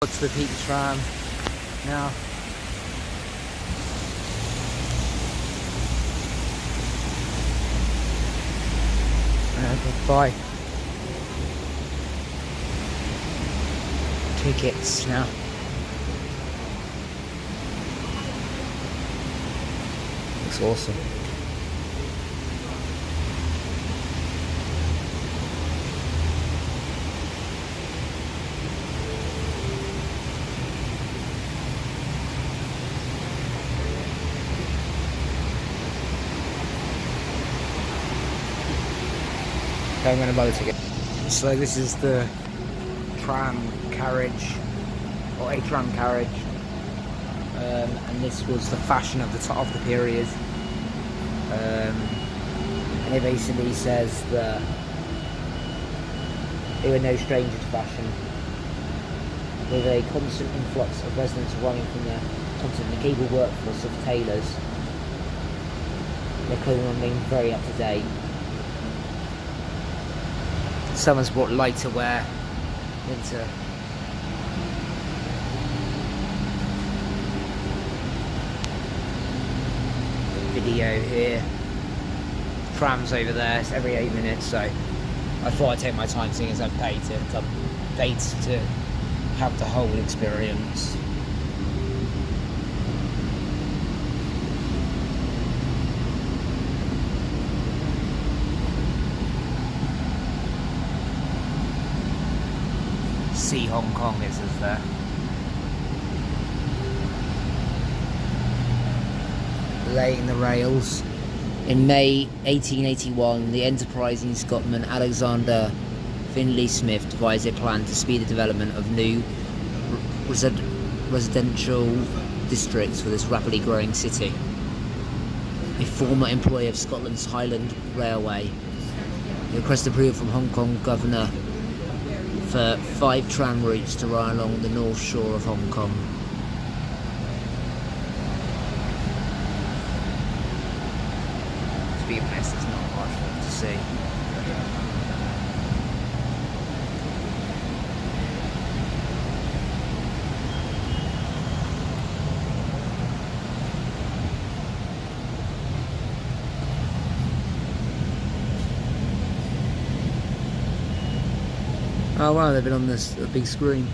To the peak tram now. Buy tickets now. Looks awesome. Okay, I'm going to buy the ticket. So this is the tram carriage, or a tram carriage, and this was the fashion of the top of the period. And it basically says that they were no stranger to fashion, with a constant influx of residents arriving from the continent and a capable workforce of tailors. Their clothing remained very up to date. Someone's brought lighter wear into video here. Trams over there, it's every 8 minutes, so I thought I'd take my time, seeing as I've paid to have the whole experience. See Hong Kong is there. Laying the rails. In May 1881, the enterprising Scotsman Alexander Finlay Smith devised a plan to speed the development of new residential districts for this rapidly growing city. A former employee of Scotland's Highland Railway, he requested approval from Hong Kong Governor for 5 tram routes to run along the north shore of Hong Kong. To be honest, there's not much to see. Oh wow, they've been on this big screen.